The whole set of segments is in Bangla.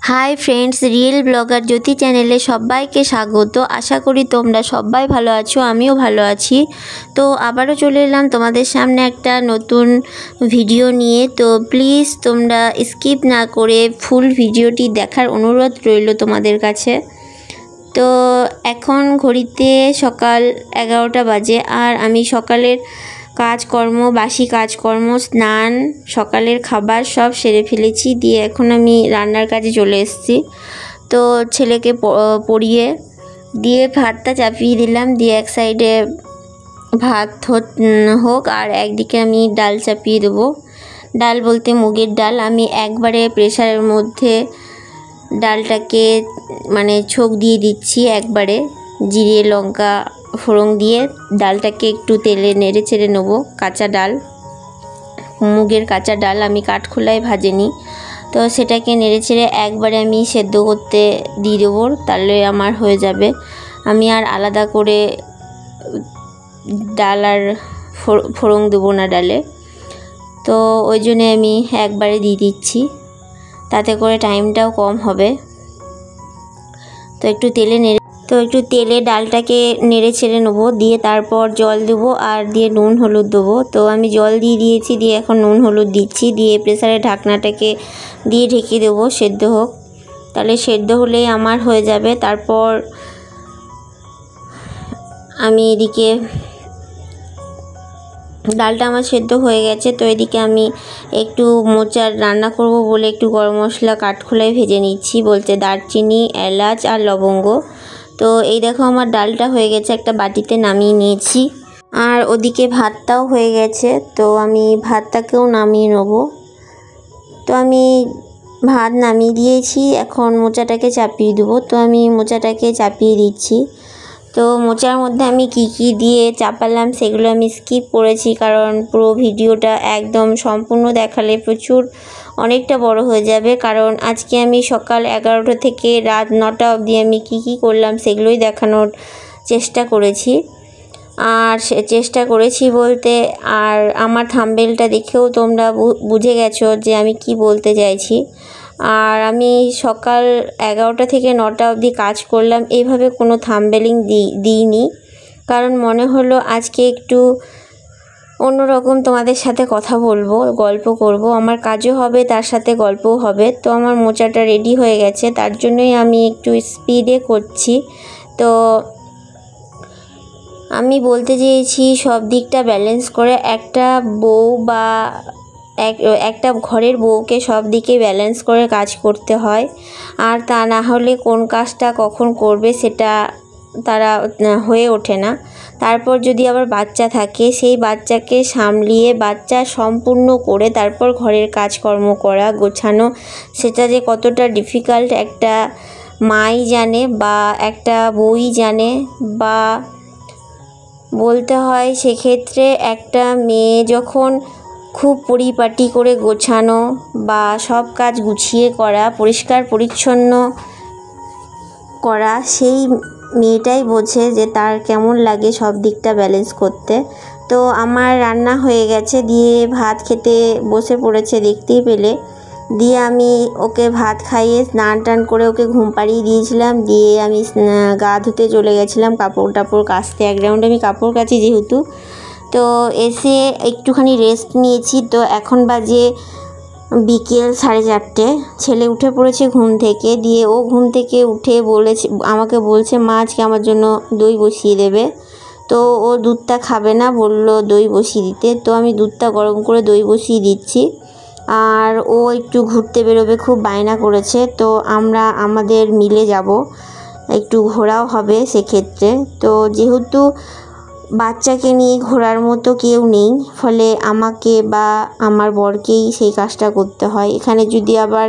हाई फ्रेंड्स रियल ब्लगार ज्योति चैनेले सबाइके स्वागत। आशा करी तोमरा सबाई भालो आछो, आमिओ भालो आछि। तो आबारो चले एलाम तोमादेर सामने एकटा नतून भिडियो निये। तो प्लिज तोमरा स्किप ना करे फुल भिडियोटी देखार अनुरोध रइलो तोमादेर काछे। तो एखन घड़ीते सकाल 11टा बाजे और आमी सकालेर काजकर्म बासी काजकर्म स्नान सकालेर खाबार सब सेरे फेलेछि। दिए एखन आमी रान्नार काजे चले एसेछि। तो छेलेके पड़िए दिए भातटा चापिए दिलाम। दिए एक साइडे भात होक और एकदिके आमी डाल चापिए देबो। डाल बोलते मुगेर डाल। आमी एकबारे प्रेसारेर मध्य डालटाके माने छोक दिए दिच्छी एकबारे जिरे लंका फोड़न दिए डालटाके एकटू तेले नेड़े चेड़े नेबो। काँचा डाल मुगेर काँचा डाल आमी काठखोलाय भाजिनी। तो सेटाके नेड़े चेड़े एकबारे आमी सेদ্ধ करते दिए देबो, ताहले आमार हये जाबे। आमी आर आलादा करे डाल आर फोड़न देबो ना डाले। तो ओई जोन्नो आमी एकबारे दिए दिচ্ছি, ताते करे टाइमटाও कम होबे। तो एकटू तेले डालटाके नेड़े छेड़े नेबो। दिए तारपर जल देबो और दिए नुन हलुद देबो। तो आमी जल दिए दिएछि, दिए एखन नुन हलुद दिচ্ছি। दिए प्रेसारेर ढाकनाटाके दिए ढेके देबो सेদ্ধ होक, ताहले सेদ্ধ होलेই आमार हये जाबे। तारपर आमी एदिके डालटा आमार सेদ্ধ हये गेছে। तो एदिके आमी एकटू मोचार रान्ना करब बोले एकटू गरम मशला काठखोलाय भेजे निচ্ছি, बोलते दारचिनी एलाच और लवंग। तो এই দেখো আমার ডালটা হয়ে গেছে, একটা বাটিতে নামিয়ে নিয়েছি। আর ওদিকে ভাতটাও হয়ে গেছে। তো আমি ভাতটাকেও নামিয়ে নেব। তো আমি ভাত নামিয়ে দিয়েছি, এখন মোচাটাকে চাপিয়ে দেব। তো আমি মোচাটাকে চাপিয়ে দিচ্ছি। তো মোচার মধ্যে আমি কি দিয়ে চাপালাম সেগুলো আমি স্কিপ করেছি, কারণ পুরো ভিডিওটা একদম সম্পূর্ণ দেখালে প্রচুর অনেকটা বড় হয়ে যাবে। কারণ আজকে আমি সকাল 11টা থেকে রাত 9টা অবধি আমি কি করলাম সেগুলোই দেখানোর চেষ্টা করেছি। আর চেষ্টা করেছি বলতে আর আমার থাম্বনেলটা দেখেও তোমরা বুঝে গেছো যে আমি কি বলতে চাইছি। আর আমি সকাল 11টা থেকে 9টা অবধি কাজ করলাম, এইভাবে কোনো থাম্বনেলিং দিইনি, কারণ মনে হলো আজকে একটু অন্যরকম তোমাদের সাথে কথা বলবো, গল্প করব, আমার কাজও হবে তার সাথে গল্পও হবে। তো আমার মোচাটা রেডি হয়ে গেছে, তার জন্যই আমি একটু স্পিডে করছি। তো আমি বলতে চেয়েছি সব দিকটা ব্যালেন্স করে একটা বউ বা একটা ঘরের বউকে সব দিকে ব্যালেন্স করে কাজ করতে হয়। আর তা না হলে কোন কাজটা কখন করবে সেটা তারা হয়ে ওঠে না। তারপর যদি আবার বাচ্চা থাকে, সেই বাচ্চাকে সামলিয়ে বাচ্চা সম্পূর্ণ করে তারপর ঘরের কাজকর্ম করা গোছানো, সেটা যে কতটা ডিফিকাল্ট একটা মাই জানে বা একটা বউই জানে। বা বলতে হয় সেক্ষেত্রে একটা মেয়ে যখন খুব পরিপাটি করে গোছানো বা সব কাজ গুছিয়ে করা, পরিষ্কার পরিচ্ছন্ন করা, সেই মেয়েটাই বোঝে যে তার কেমন লাগে সব দিকটা ব্যালেন্স করতে। তো আমার রান্না হয়ে গেছে, দিয়ে ভাত খেতে বসে পড়েছে দেখতেই পেলে। দিয়ে আমি ওকে ভাত খাইয়ে স্নান টান করে ওকে ঘুম পাড়িয়ে দিয়েছিলাম। দিয়ে আমি গা ধুতে চলে গেছিলাম, কাপড় টাপড় কাচতে। এক রাউন্ড আমি কাপড় কাচি যেহেতু। তো এসে একটুখানি রেস্ট নিয়েছি। তো এখন বাজে বিকেল 4:30। ছেলে উঠে পড়েছে ঘুম থেকে। দিয়ে ও ঘুম থেকে উঠে আমাকে বলছে মা আজকে আমার জন্য দই বসিয়ে দেবে। তো ও দুধটা খাবে না, বলল দই বসিয়ে দিতে। তো আমি দুধটা গরম করে দই বসিয়ে দিচ্ছি। আর ও একটু ঘুরতে বেরোবে খুব বায়না করেছে। তো আমরা আমাদের মিলে যাব, একটু ঘোরাও হবে সেক্ষেত্রে। তো যেহেতু বাচ্চাকে নিয়ে ঘোরার মতো কেউ নেই, ফলে আমাকে বা আমার বরকেই সেই কাজটা করতে হয়। এখানে যদি আবার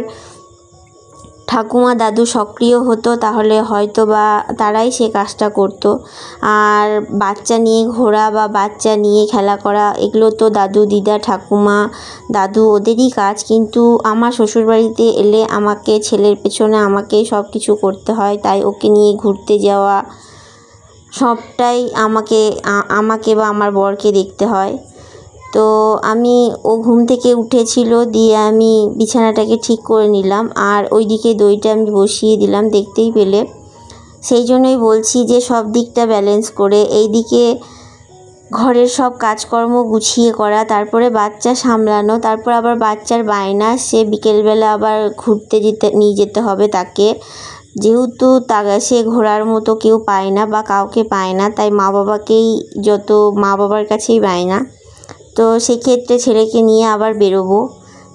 ঠাকুমা দাদু সক্রিয় হতো তাহলে হয়তো বা তারাই সে কাজটা করতো। আর বাচ্চা নিয়ে ঘোরা বা বাচ্চা নিয়ে খেলা করা এগুলো তো দাদু দিদা ঠাকুমা দাদু ওদেরই কাজ। কিন্তু আমার শ্বশুরবাড়িতে এলে আমাকে ছেলের পেছনে আমাকেই সব কিছু করতে হয়। তাই ওকে নিয়ে ঘুরতে যাওয়া সবটাই আমাকে বা আমার বরকে দেখতে হয়। তো আমি ও ঘুম থেকে উঠেছিল, দিয়ে আমি বিছানাটাকে ঠিক করে নিলাম আর ওইদিকে দইটা আমি বসিয়ে দিলাম, দেখতেই পেলে। সেই জন্যই বলছি যে সব দিকটা ব্যালেন্স করে, এইদিকে ঘরের সব কাজকর্ম গুছিয়ে করা, তারপরে বাচ্চা সামলানো, তারপর আবার বাচ্চার বায়না, সে বিকেলবেলা আবার ঘুরতে নিয়ে যেতে হবে তাকে, যেহেতু সে ঘোরার মতো কেউ পায় না বা কাউকে পায় না, তাই মা বাবার কাছেই বায়না। তো সেক্ষেত্রে ছেলেকে নিয়ে আবার বেরোবো,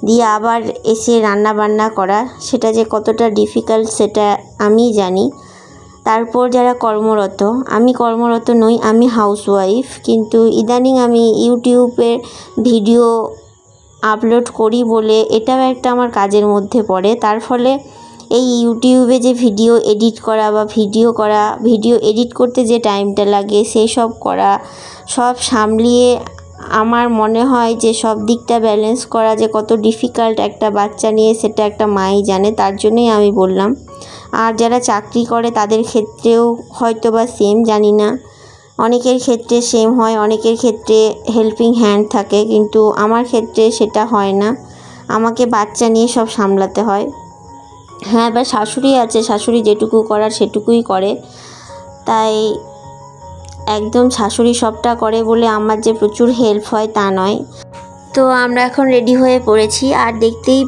দিয়ে আবার এসে রান্না বান্না করা, সেটা যে কতটা ডিফিকাল্ট সেটা আমি জানি। তারপর যারা কর্মরত, আমি কর্মরত নই, আমি হাউসওয়াইফ, কিন্তু ইদানিং আমি ইউটিউবের ভিডিও আপলোড করি বলে এটাও একটা আমার কাজের মধ্যে পড়ে। তার ফলে এই ইউটিউবে যে ভিডিও এডিট করা বা ভিডিও এডিট করতে যে টাইমটা লাগে সেই সব করা, সব সামলিয়ে আমার মনে হয় যে সব দিকটা ব্যালেন্স করা যে কত ডিফিকাল্ট একটা বাচ্চা নিয়ে, সেটা একটা মাই জানে। তার জন্যই আমি বললাম। আর যারা চাকরি করে তাদের ক্ষেত্রেও হয়তো বা সেম, জানি না, অনেকের ক্ষেত্রে সেম হয়, অনেকের ক্ষেত্রে হেল্পিং হ্যান্ড থাকে, কিন্তু আমার ক্ষেত্রে সেটা হয় না, আমাকে বাচ্চা নিয়ে সব সামলাতে হয়। হ্যাঁ, এবার শাশুড়ি আছে, শাশুড়ি যেটুকু করার সেটুকুই করে, তাই একদম শাশুড়ি সবটা করে বলে আমার যে প্রচুর হেল্প হয় তা নয়। তো আমরা এখন রেডি হয়ে পড়েছি, আর দেখতেই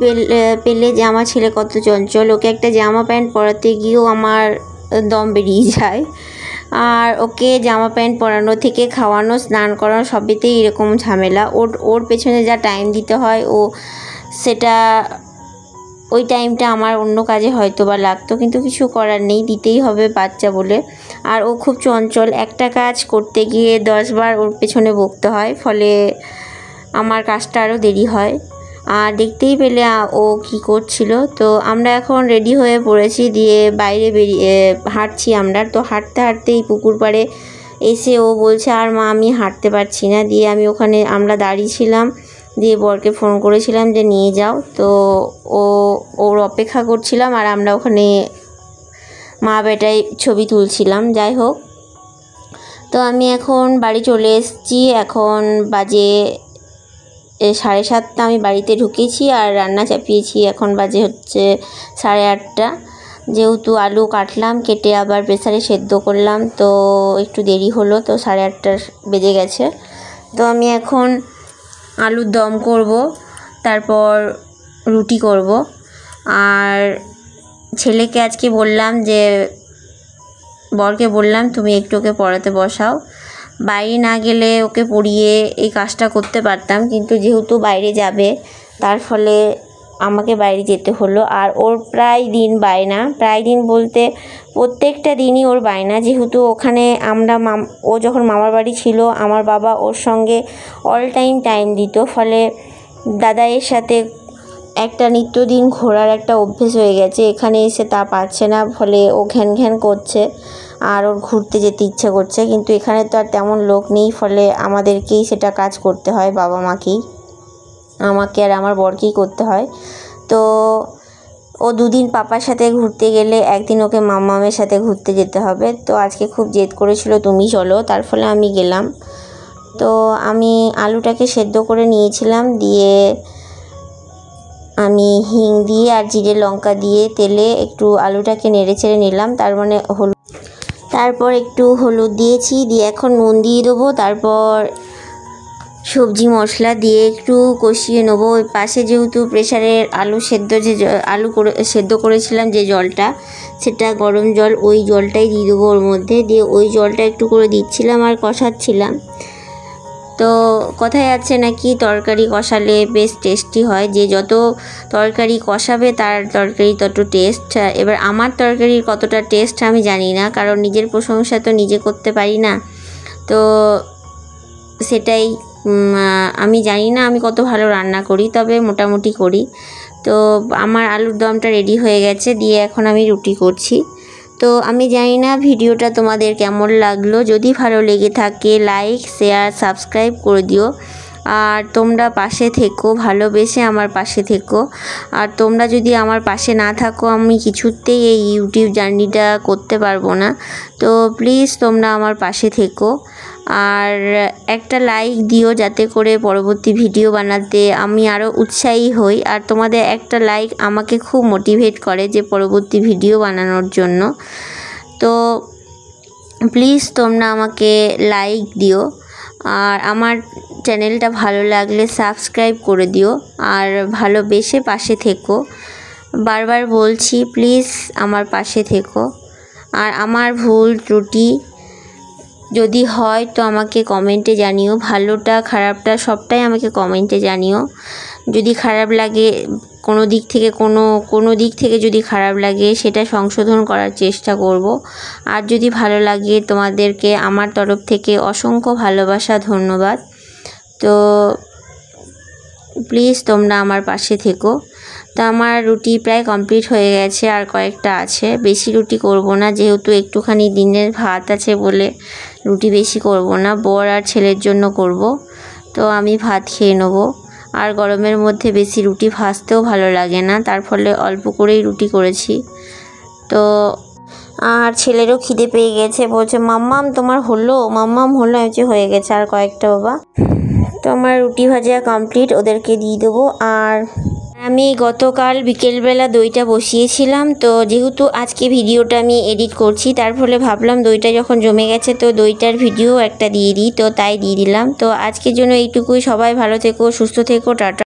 পেলে যে আমার ছেলে কত চঞ্চল। ওকে একটা জামা প্যান্ট পরাতে গিয়েও আমার দম বেরিয়ে যায়, আর ওকে জামা প্যান্ট পরানো থেকে খাওয়ানো, স্নান করানো সবেতেই এরকম ঝামেলা। ওর পেছনে যা টাইম দিতে হয় সেটা ওই টাইমটা আমার অন্য কাজে হয়তো বা লাগতো, কিন্তু কিছু করার নেই, দিতেই হবে বাচ্চা বলে। আর ও খুব চঞ্চল, একটা কাজ করতে গিয়ে 10 বার ওর পেছনে বকতে হয়, ফলে আমার কাজটা আরও দেরি হয়। আর দেখতেই পেলে ও কি করছিল। তো আমরা এখন রেডি হয়ে পড়েছি, দিয়ে বাইরে হাঁটছি আমরা। তো হাঁটতে হাঁটতেই পুকুর পাড়ে এসে ও বলছে, আর মা আমি হাঁটতে পারছি না। দিয়ে আমরা দাঁড়িয়েছিলাম, দিয়ে বরকে ফোন করেছিলাম যে নিয়ে যাও। তো ওর অপেক্ষা করছিলাম, আর আমরা ওখানে মা বেটায় ছবি তুলছিলাম। যাই হোক, তো আমি এখন বাড়ি চলে এসেছি। এখন বাজে 7:30, আমি বাড়িতে ঢুকেছি আর রান্না চাপিয়েছি। এখন বাজে হচ্ছে 8:30। যেহেতু আলু কাটলাম, কেটে আবার প্রেসারে সেদ্ধ করলাম, তো একটু দেরি হলো, তো 8:30 বেজে গেছে। তো আমি এখন আলুর দম করব, তারপর রুটি করব। আর ছেলেকে আজকে বললাম যে, বরকে বললাম তুমি একটু ওকে পড়াতে বসাও, বাইরে না গেলে ওকে পড়িয়ে এই কাজটা করতে পারতাম, কিন্তু যেহেতু বাইরে যাবে তার ফলে আমাকে বাইরে যেতে হলো। আর ওর প্রায় দিন বলতে প্রত্যেকটা দিনই ওর বায়না, যেহেতু ওখানে ও যখন মামার বাড়ি ছিল আমার বাবা ওর সঙ্গে অল টাইম দিত, ফলে দাদাইয়ের সাথে একটা নিত্যদিন ঘোরার একটা অভ্যেস হয়ে গেছে। এখানে এসে তা পাচ্ছে না, ফলে ও ঘ্যান করছে আর ওর ঘুরতে যেতে ইচ্ছে করছে, কিন্তু এখানে তো আর তেমন লোক নেই, ফলে আমাদেরকেই সেটা কাজ করতে হয়, বাবা মাকেই, আমাকে আর আমার বরকেই করতে হয়। তো ও 2 দিন পাপার সাথে ঘুরতে গেলে, একদিন ওকে মামামের সাথে ঘুরতে যেতে হবে। তো আজকে খুব জেদ করেছিল তুমি চলো, তার ফলে আমি গেলাম। তো আমি আলুটাকে সেদ্ধ করে নিয়েছিলাম, দিয়ে আমি হিং দিয়ে আর জিরে লঙ্কা দিয়ে তেলে একটু আলুটাকে নেড়ে চেড়ে নিলাম, তারপর একটু হলুদ দিয়েছি, দিয়ে এখন নুন দিয়ে দেবো, তারপর সবজি মশলা দিয়ে একটু কষিয়ে নেবো। ওই পাশে যেহেতু প্রেসারের সেদ্ধ করেছিলাম যে জলটা, সেটা গরম জল, ওই জলটাই দিয়ে দেবো ওর মধ্যে, দিয়ে ওই জলটা একটু করে দিচ্ছিলাম আর কষাচ্ছিলাম। তো কথায় আছে নাকি তরকারি কষালে বেশ টেস্টি হয়, যে যত তরকারি কষাবে তার তরকারি তত টেস্ট। এবার আমার তরকারির কতটা টেস্ট আমি জানি না, কারণ নিজের প্রশংসা তো নিজে করতে পারি না, তো সেটাই আমি জানি না আমি কত ভালো রান্না করি, তবে মোটামুটি করি। তো আমার আলুর দমটা রেডি হয়ে গেছে, দিয়ে এখন আমি রুটি করছি। তো আমি জানি না ভিডিওটা তোমাদের কেমন লাগলো, যদি ভালো লেগে থাকে লাইক শেয়ার সাবস্ক্রাইব করে দিও। আর তোমরা পাশে থেকো, ভালোবেসে আমার পাশে থেকো। আর তোমরা যদি আমার পাশে না থাকো আমি কিছুতেই এই ইউটিউব জার্নিটা করতে পারবো না। তো প্লিজ তোমরা আমার পাশে থেকো। আর একটা লাইক দিও, যাতে করে পরবর্তী ভিডিও বানাতে আমি আরও উৎসাহী হই। আর তোমাদের একটা লাইক আমাকে খুব মোটিভেট করে যে পরবর্তী ভিডিও বানানোর জন্য। তো প্লিজ তোমরা আমাকে লাইক দিও, আর আমার চ্যানেলটা ভালো লাগলে সাবস্ক্রাইব করে দিও, আর ভালোবেসে পাশে থেকো। বারবার বলছি, প্লিজ আমার পাশে থেকো। আর আমার ভুল ত্রুটি যদি হয় তো আমাকে কমেন্টে জানিও, ভালোটা খারাপটা সবটাই আমাকে কমেন্টে জানিও। যদি খারাপ লাগে কোনো দিক থেকে যদি খারাপ লাগে সেটা সংশোধন করার চেষ্টা করব। আর যদি ভালো লাগে, তোমাদেরকে আমার তরফ থেকে অসংখ্য ভালোবাসা, ধন্যবাদ। তো প্লিজ তোমরা আমার পাশে থেকো। তো আমার রুটি প্রায় কমপ্লিট হয়ে গেছে, আর কয়েকটা আছে। বেশি রুটি করব না, যেহেতু একটুখানি দিনের ভাত আছে বলে রুটি বেশি করব না, বর আর ছেলের জন্য করব। তো আমি ভাত খেয়ে নেব। আর গরমের মধ্যে বেশি রুটি ভাজতেও ভালো লাগে না, তার ফলে অল্প করেই রুটি করেছি। তো আর ছেলেরও খিদে পেয়ে গেছে, বলছে মাম্মাম তোমার হলো, মাম্মাম হলো। আমি হয়ে গেছে, আর কয়েকটা বাবা। তো আমার রুটি ভাজা কমপ্লিট, ওদেরকে দিয়ে দেবো। আর আমি গতকাল বিকেলবেলা দইটা বসিয়েছিলাম, তো যেহেতু আজকে ভিডিওটা আমি এডিট করছি, তার ফলে ভাবলাম দইটা যখন জমে গেছে তো দইটার ভিডিও একটা দিয়ে দিই, তো তাই দিয়ে দিলাম। তো আজকের জন্য এইটুকুই। সবাই ভালো থেকো, সুস্থ থেকো, টাটা।